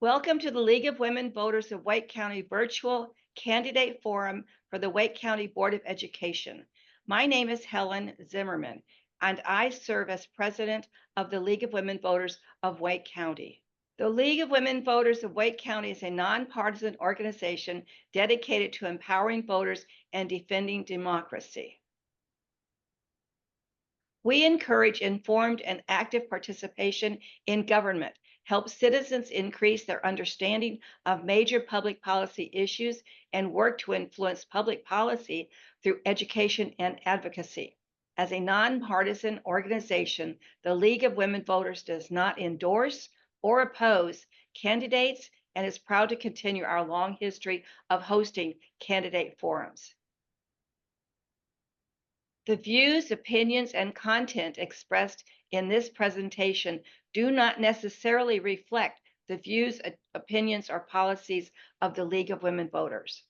Welcome to the League of Women Voters of Wake County Virtual Candidate Forum for the Wake County Board of Education. My name is Helen Zimmerman, and I serve as president of the League of Women Voters of Wake County. The League of Women Voters of Wake County is a nonpartisan organization dedicated to empowering voters and defending democracy. We encourage informed and active participation in government, help citizens increase their understanding of major public policy issues, and work to influence public policy through education and advocacy. As a nonpartisan organization, the League of Women Voters does not endorse or oppose candidates and is proud to continue our long history of hosting candidate forums. The views, opinions, and content expressed in this presentation do not necessarily reflect the views, opinions, or policies of the League of Women Voters.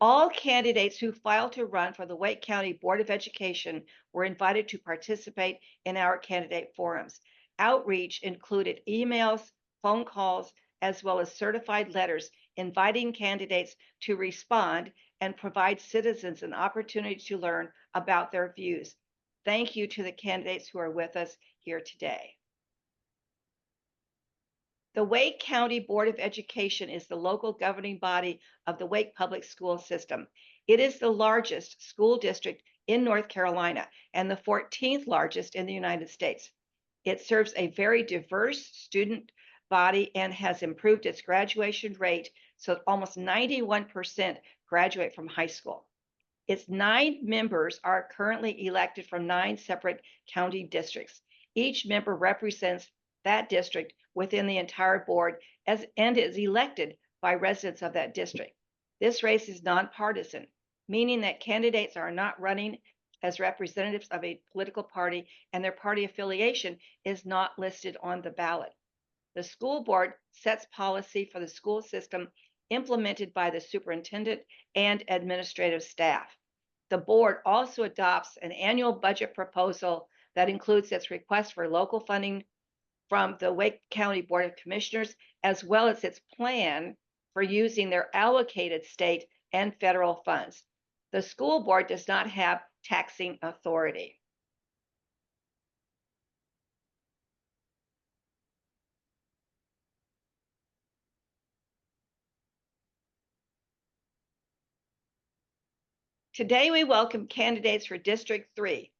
All candidates who filed to run for the Wake County Board of Education were invited to participate in our candidate forums. Outreach included emails, phone calls, as well as certified letters inviting candidates to respond and provide citizens an opportunity to learn about their views. Thank you to the candidates who are with us here today. The Wake County Board of Education is the local governing body of the Wake Public School System. It is the largest school district in North Carolina and the 14th largest in the United States. It serves a very diverse student body and has improved its graduation rate so that almost 91% graduate from high school. Its 9 members are currently elected from 9 separate county districts. Each member represents that district within the entire board and is elected by residents of that district. This race is nonpartisan, meaning that candidates are not running as representatives of a political party and their party affiliation is not listed on the ballot. The school board sets policy for the school system implemented by the superintendent and administrative staff. The board also adopts an annual budget proposal that includes its request for local funding from the Wake County Board of Commissioners, as well as its plan for using their allocated state and federal funds. The school board does not have taxing authority. Today, we welcome candidates for District 3,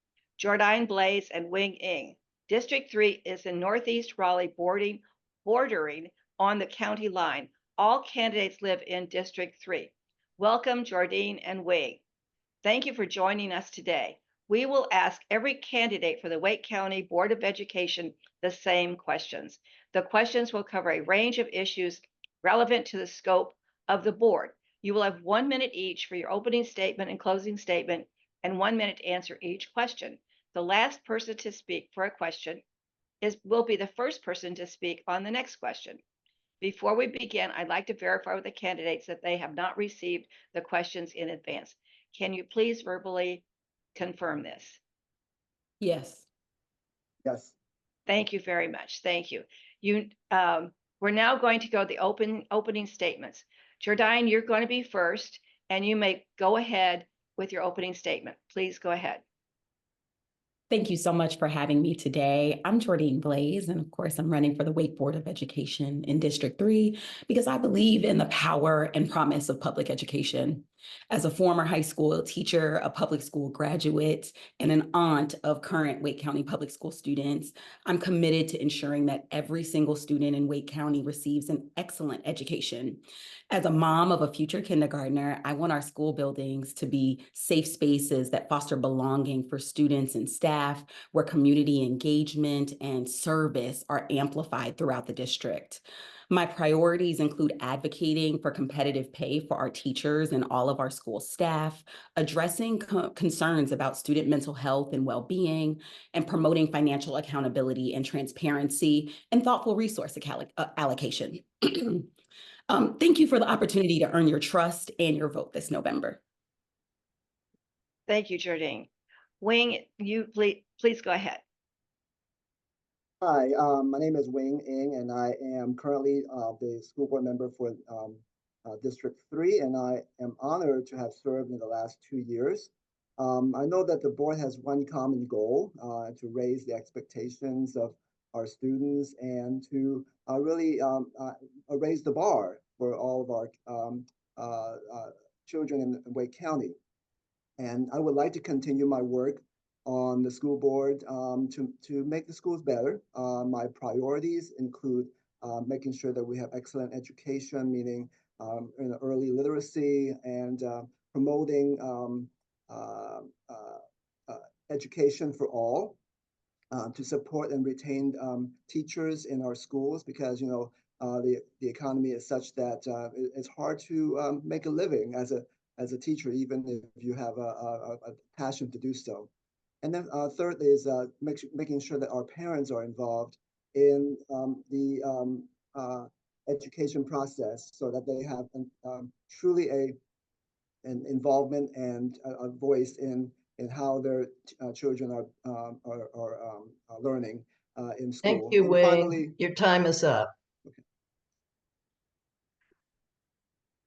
Jordyne Blaze and Wing Ing. District 3 is in Northeast Raleigh, bordering on the county line. All candidates live in District 3. Welcome, Jordyne and Wing. Thank you for joining us today. We will ask every candidate for the Wake County Board of Education the same questions. The questions will cover a range of issues relevant to the scope of the board. You will have 1 minute each for your opening statement and closing statement, and 1 minute to answer each question. The last person to speak for a question will be the first person to speak on the next question. Before we begin, I'd like to verify with the candidates that they have not received the questions in advance. Can you please verbally confirm this? Yes. Yes. Thank you very much. Thank you. We're now going to go to the opening statements. Jordyne, you're going to be first, and you may go ahead with your opening statement. Please go ahead. Thank you so much for having me today. I'm Jordyne Blaze, and of course, I'm running for the Wake Board of Education in District 3 because I believe in the power and promise of public education. As a former high school teacher, a public school graduate, and an aunt of current Wake County public school students, I'm committed to ensuring that every single student in Wake County receives an excellent education. As a mom of a future kindergartner, I want our school buildings to be safe spaces that foster belonging for students and staff, where community engagement and service are amplified throughout the district. My priorities include advocating for competitive pay for our teachers and all of our school staff, addressing concerns about student mental health and well-being, and promoting financial accountability and transparency and thoughtful resource allocation. Thank you for the opportunity to earn your trust and your vote this November. Thank you, Jordyne. Wing, you please go ahead. Hi, my name is Wing Ng, and I am currently the school board member for District 3, and I am honored to have served in the last 2 years. I know that the board has one common goal to raise the expectations of our students and to really raise the bar for all of our children in Wake County. And I would like to continue my work on the school board to make the schools better. My priorities include making sure that we have excellent education, meaning early literacy, and promoting uh, uh, education for all, to support and retain teachers in our schools, because the economy is such that it's hard to make a living as a teacher, even if you have a passion to do so. And then third is making sure that our parents are involved in the education process, so that they have truly an involvement and a voice in how their children are learning in Thank school. you, And Wing. finally, Your time is up.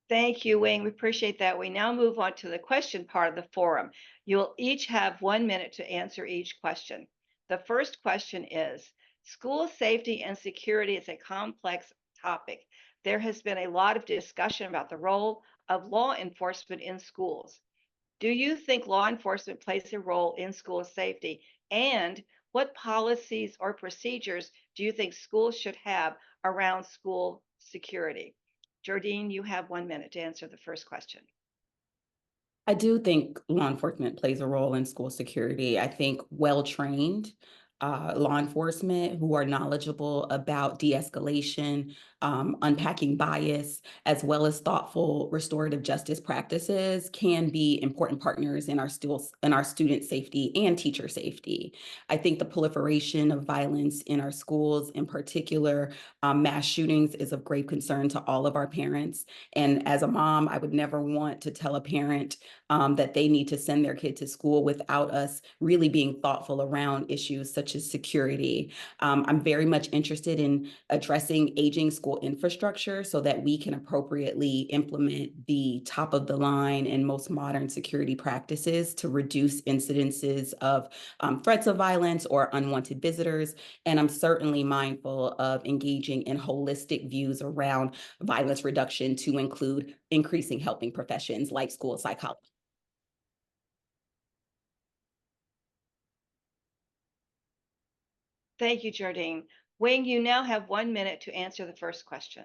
Thank you, Wing. We appreciate that. We now move on to the question part of the forum. You'll each have 1 minute to answer each question. The first question is, school safety and security is a complex topic. There has been a lot of discussion about the role of law enforcement in schools. Do you think law enforcement plays a role in school safety? And what policies or procedures do you think schools should have around school security? Jardine, you have 1 minute to answer the first question. I do think law enforcement plays a role in school security. I think well-trained law enforcement who are knowledgeable about de-escalation, unpacking bias, as well as thoughtful restorative justice practices can be important partners in our student safety and teacher safety. I think the proliferation of violence in our schools, in particular, mass shootings, is of great concern to all of our parents. And as a mom, I would never want to tell a parent that they need to send their kid to school without us really being thoughtful around issues such as security. I'm very much interested in addressing aging school infrastructure so that we can appropriately implement the top of the line and most modern security practices to reduce incidences of threats of violence or unwanted visitors. And I'm certainly mindful of engaging in holistic views around violence reduction to include increasing helping professions like school psychology. Thank you, Jardine. Wing, you now have 1 minute to answer the first question.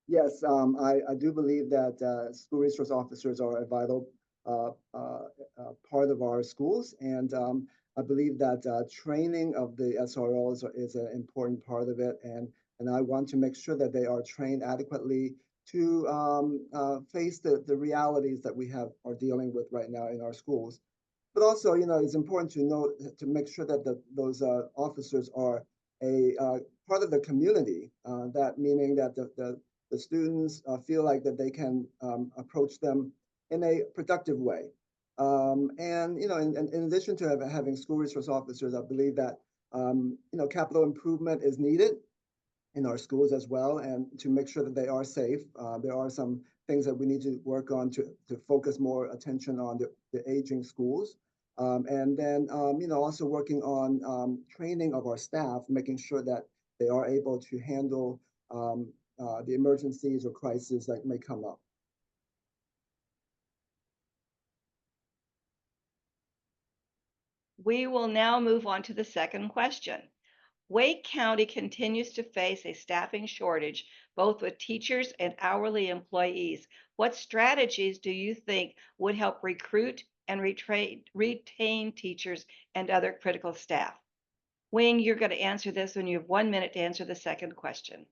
yes, I do believe that school resource officers are a vital part of our schools, and I believe that training of the SROs is an important part of it, and I want to make sure that they are trained adequately to face the realities that we are dealing with right now in our schools. But also, it's important to note to make sure that those officers are a part of the community. That meaning that the students feel like that they can approach them in a productive way. And in addition to having school resource officers, I believe that capital improvement is needed in our schools as well, and to make sure that they are safe. There are some things that we need to work on to focus more attention on the aging schools. And then, also working on training of our staff, making sure that they are able to handle the emergencies or crises that may come up. We will now move on to the second question. Wake County continues to face a staffing shortage, both with teachers and hourly employees. What strategies do you think would help recruit and retain teachers and other critical staff? Wing, you're going to answer this when you have 1 minute to answer the second question.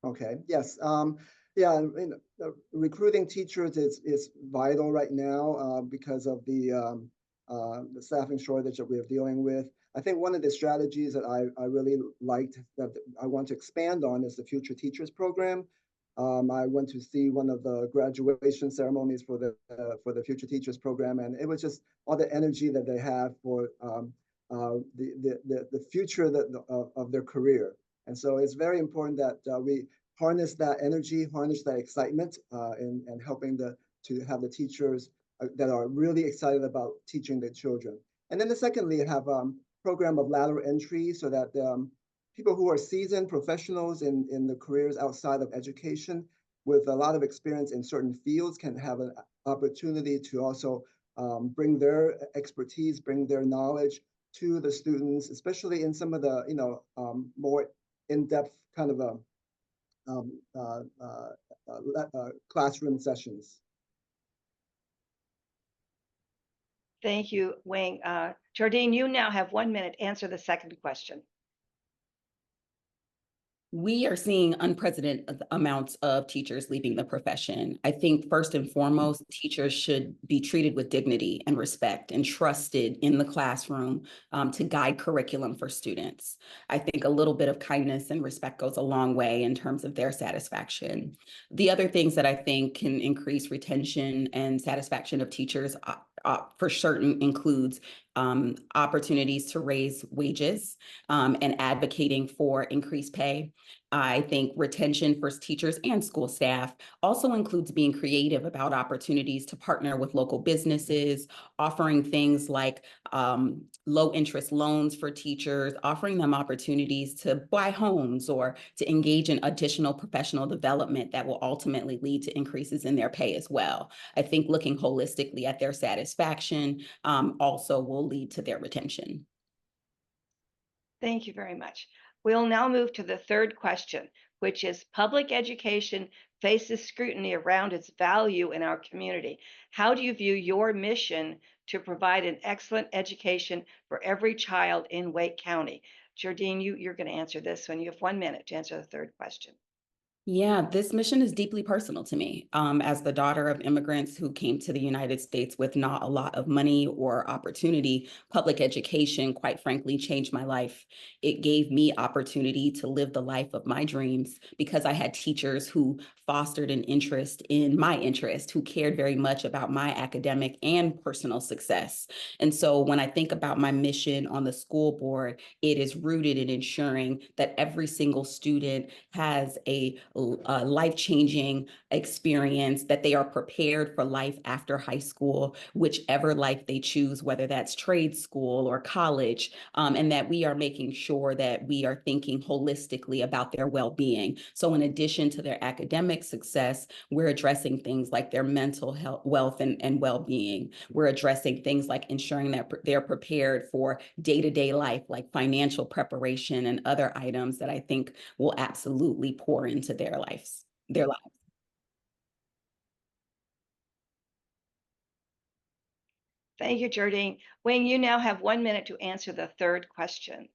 Okay, yes. Yeah, recruiting teachers is vital right now because of the staffing shortage that we're dealing with. I think one of the strategies that I really liked that I want to expand on is the Future Teachers Program. I went to see one of the graduation ceremonies for the Future Teachers Program, and it was just all the energy that they have for the future of their career. And so it's very important that we harness that energy, harness that excitement in helping to have the teachers that are really excited about teaching the children. And then secondly, have program of lateral entry so that people who are seasoned professionals in the careers outside of education with a lot of experience in certain fields can have an opportunity to also bring their expertise, bring their knowledge to the students, especially in some of the more in-depth kind of classroom sessions. Thank you, Wing. Jardine, you now have 1 minute. Answer the second question. We are seeing unprecedented amounts of teachers leaving the profession. I think first and foremost, teachers should be treated with dignity and respect and trusted in the classroom to guide curriculum for students. I think a little bit of kindness and respect goes a long way in terms of their satisfaction. The other things that I think can increase retention and satisfaction of teachers for certain includes opportunities to raise wages and advocating for increased pay. I think retention for teachers and school staff also includes being creative about opportunities to partner with local businesses, offering things like low interest loans for teachers, offering them opportunities to buy homes or to engage in additional professional development that will ultimately lead to increases in their pay as well. I think looking holistically at their satisfaction also will lead to their retention. Thank you very much. We'll now move to the third question, which is public education faces scrutiny around its value in our community. How do you view your mission to provide an excellent education for every child in Wake County? Jardine, you're going to answer this one. You have 1 minute to answer the third question. Yeah, this mission is deeply personal to me. As the daughter of immigrants who came to the United States with not a lot of money or opportunity, public education, quite frankly, changed my life. It gave me opportunity to live the life of my dreams because I had teachers who fostered an interest in my interest, who cared very much about my academic and personal success. And so when I think about my mission on the school board, it is rooted in ensuring that every single student has a life-changing experience, that they are prepared for life after high school, whichever life they choose, whether that's trade school or college, and that we are making sure that we are thinking holistically about their well-being. So in addition to their academic success, we're addressing things like their mental health, wealth, and well-being. We're addressing things like ensuring that they're prepared for day-to-day life, like financial preparation and other items that I think will absolutely pour into their lives. Thank you, Jardine. Wayne, you now have 1 minute to answer the third question.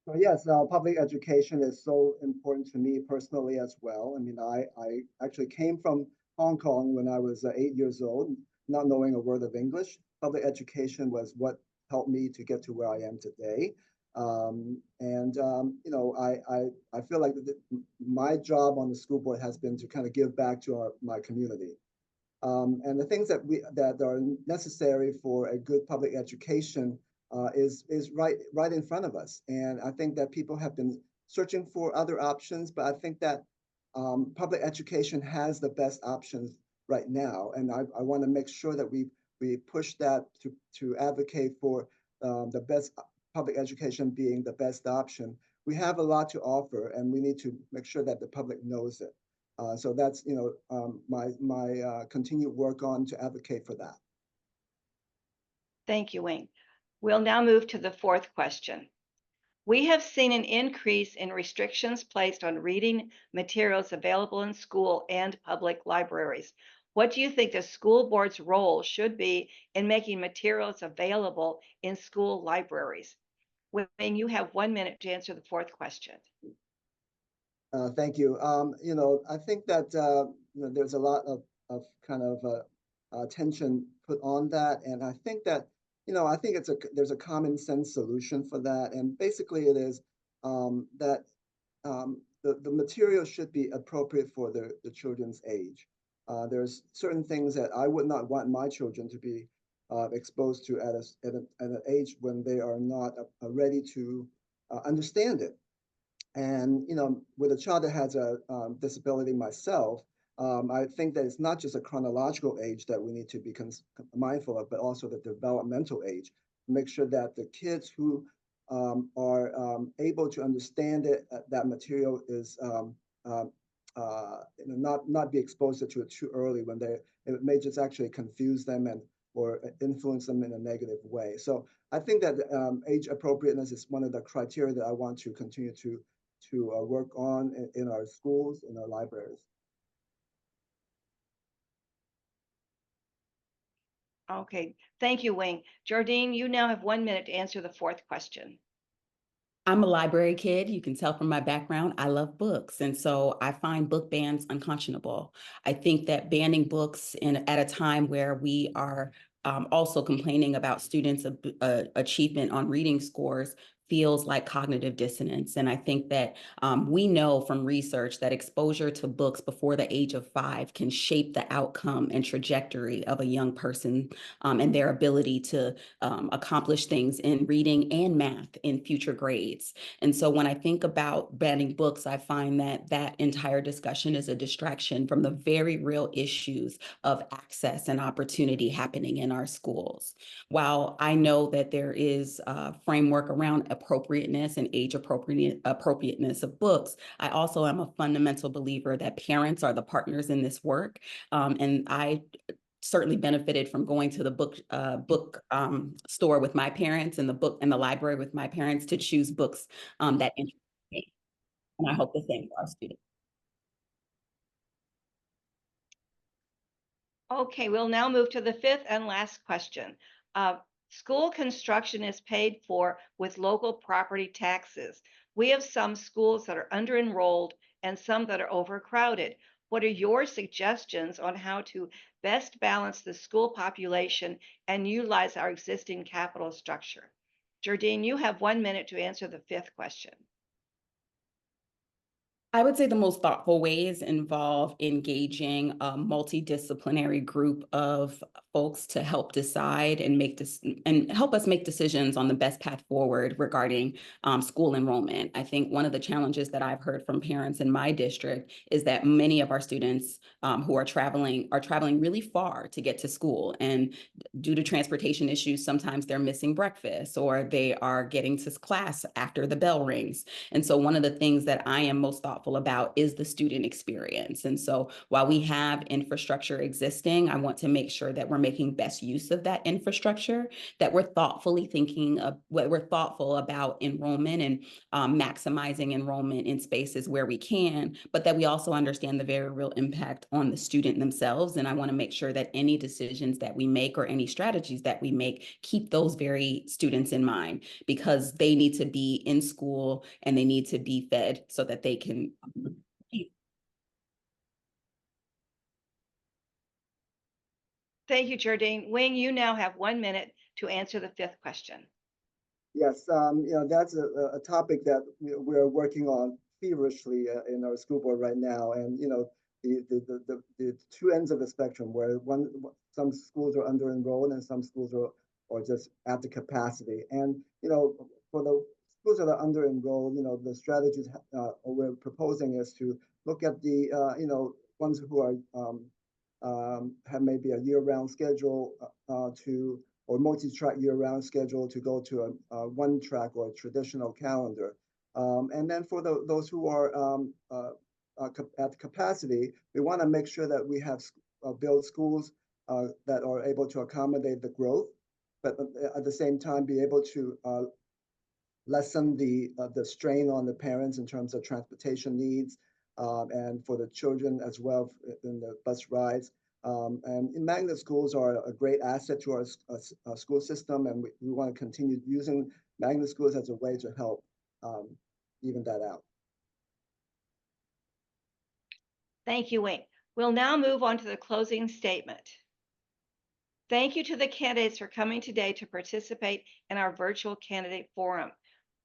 So yes, public education is so important to me personally as well. I mean, I actually came from Hong Kong when I was 8 years old, not knowing a word of English. Public education was what helped me to get to where I am today. You know, I feel like my job on the school board has been to kind of give back to my community. And the things that are necessary for a good public education is right in front of us. And I think that people have been searching for other options, but I think that public education has the best options right now. And I want to make sure that we push that to advocate for the best public education being the best option. We have a lot to offer, and we need to make sure that the public knows it. So that's my continued work on to advocate for that. Thank you, Wayne. We'll now move to the fourth question. We have seen an increase in restrictions placed on reading materials available in school and public libraries. What do you think the school board's role should be in making materials available in school libraries? Wayne, you have 1 minute to answer the fourth question. Thank you. You know, I think that there's a lot of kind of attention put on that, and I think that I think there's a common sense solution for that, and basically it is that the material should be appropriate for the children's age. There's certain things that I would not want my children to be exposed to at an age when they are not ready to understand it. And with a child that has a disability myself, I think that it's not just a chronological age that we need to be mindful of, but also the developmental age. Make sure that the kids who are able to understand it, that material is not be exposed to it too early when it may just actually confuse them or influence them in a negative way. So I think that age appropriateness is one of the criteria that I want to continue to work on in our schools, in our libraries. Okay, thank you, Wing. Jardine, you now have 1 minute to answer the fourth question. I'm a library kid. You can tell from my background, I love books. And so I find book bans unconscionable. I think that banning books at a time where we are also complaining about students' achievement on reading scores feels like cognitive dissonance. And I think that we know from research that exposure to books before the age of 5 can shape the outcome and trajectory of a young person and their ability to accomplish things in reading and math in future grades. And so when I think about banning books, I find that that entire discussion is a distraction from the very real issues of access and opportunity happening in our schools. While I know that there is a framework around appropriateness and age appropriateness of books, I also am a fundamental believer that parents are the partners in this work. And I certainly benefited from going to the book store with my parents and the library with my parents to choose books that interest me. And I hope the same for our students. Okay, we'll now move to the fifth and last question. School construction is paid for with local property taxes. We have some schools that are under-enrolled and some that are overcrowded. What are your suggestions on how to best balance the school population and utilize our existing capital structure? Jardine, you have 1 minute to answer the fifth question. I would say the most thoughtful ways involve engaging a multidisciplinary group of folks to help decide and and help us make decisions on the best path forward regarding school enrollment. I think one of the challenges that I've heard from parents in my district is that many of our students who are traveling really far to get to school, and due to transportation issues, sometimes they're missing breakfast or they are getting to class after the bell rings. And so one of the things that I am most thoughtful about is the student experience. And so while we have infrastructure existing, I want to make sure that we're making best use of that infrastructure, that we're thoughtful about enrollment and maximizing enrollment in spaces where we can, but that we also understand the very real impact on the student themselves. And I want to make sure that any decisions that we make or any strategies that we make keep those very students in mind, because they need to be in school and they need to be fed so that they can. Thank you, Jardine. Wing, you now have 1 minute to answer the fifth question. Yes, that's a topic that we're working on feverishly in our school board right now, and the two ends of the spectrum, where some schools are under enrolled and some schools are just at the capacity. And for the schools that are under enrolled, the strategies we're proposing is to look at the ones who are have maybe a year-round schedule or multi-track year-round schedule to go to a one-track or a traditional calendar. And then for those who are at capacity, we want to make sure that we have build schools that are able to accommodate the growth, but at the same time be able to lessen the strain on the parents in terms of transportation needs, and for the children as well in the bus rides. And magnet schools are a great asset to our school system, and we want to continue using magnet schools as a way to help even that out. Thank you, Wing. We'll now move on to the closing statement. Thank you to the candidates for coming today to participate in our virtual candidate forum.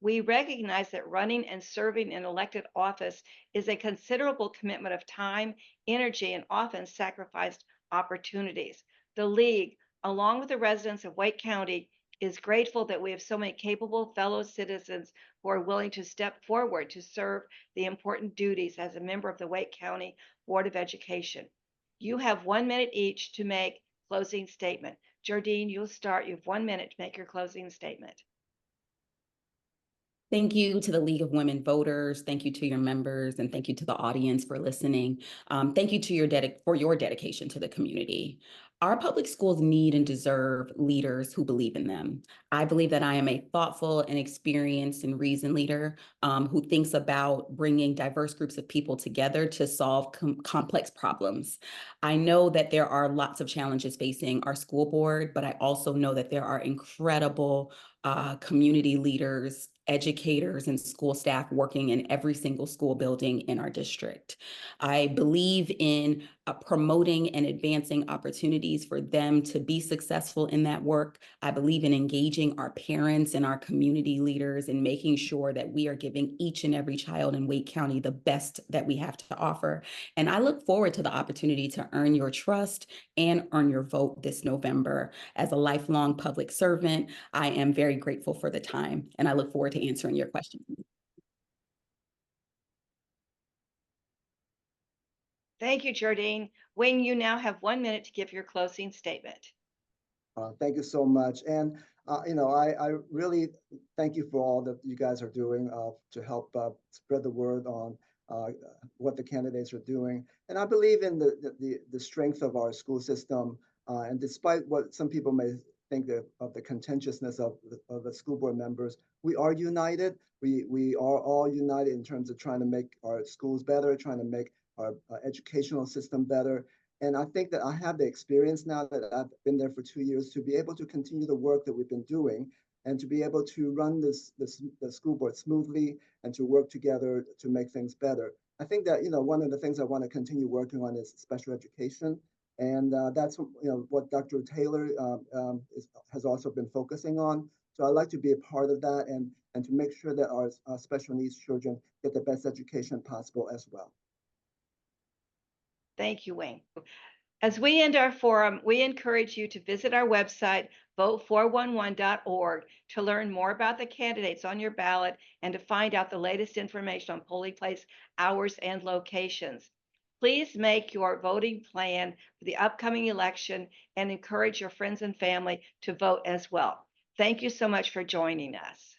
We recognize that running and serving in elected office is a considerable commitment of time, energy, and often sacrificed opportunities. The League, along with the residents of Wake County, is grateful that we have so many capable fellow citizens who are willing to step forward to serve the important duties as a member of the Wake County Board of Education. You have 1 minute each to make closing statement. Jardine, you'll start. You have 1 minute to make your closing statement. Thank you to the League of Women Voters. Thank you to your members, and thank you to the audience for listening. Thank you to for your dedication to the community. Our public schools need and deserve leaders who believe in them. I believe that I am a thoughtful and experienced and reasoned leader who thinks about bringing diverse groups of people together to solve complex problems. I know that there are lots of challenges facing our school board, but I also know that there are incredible community leaders, educators, and school staff working in every single school building in our district. I believe in promoting and advancing opportunities for them to be successful in that work. I believe in engaging our parents and our community leaders and making sure that we are giving each and every child in Wake County the best that we have to offer. And I look forward to the opportunity to earn your trust and earn your vote this November. As a lifelong public servant, I am very grateful for the time, and I look forward to answering your questions. Thank you, Jardine. Wing, you now have 1 minute to give your closing statement. Thank you so much. And, I really thank you for all that you guys are doing to help spread the word on what the candidates are doing. And I believe in the strength of our school system. And despite what some people may think of the contentiousness of the school board members, we are united. We are all united in terms of trying to make our schools better, trying to make our educational system better. And I think that I have the experience now that I've been there for 2 years to be able to continue the work that we've been doing and to be able to run the school board smoothly and to work together to make things better. I think that, one of the things I want to continue working on is special education. And that's, what Dr. Taylor has also been focusing on. So I'd like to be a part of that and to make sure that our special needs children get the best education possible as well. Thank you, Wing. As we end our forum, we encourage you to visit our website, vote411.org, to learn more about the candidates on your ballot and to find out the latest information on polling place hours and locations. Please make your voting plan for the upcoming election and encourage your friends and family to vote as well. Thank you so much for joining us.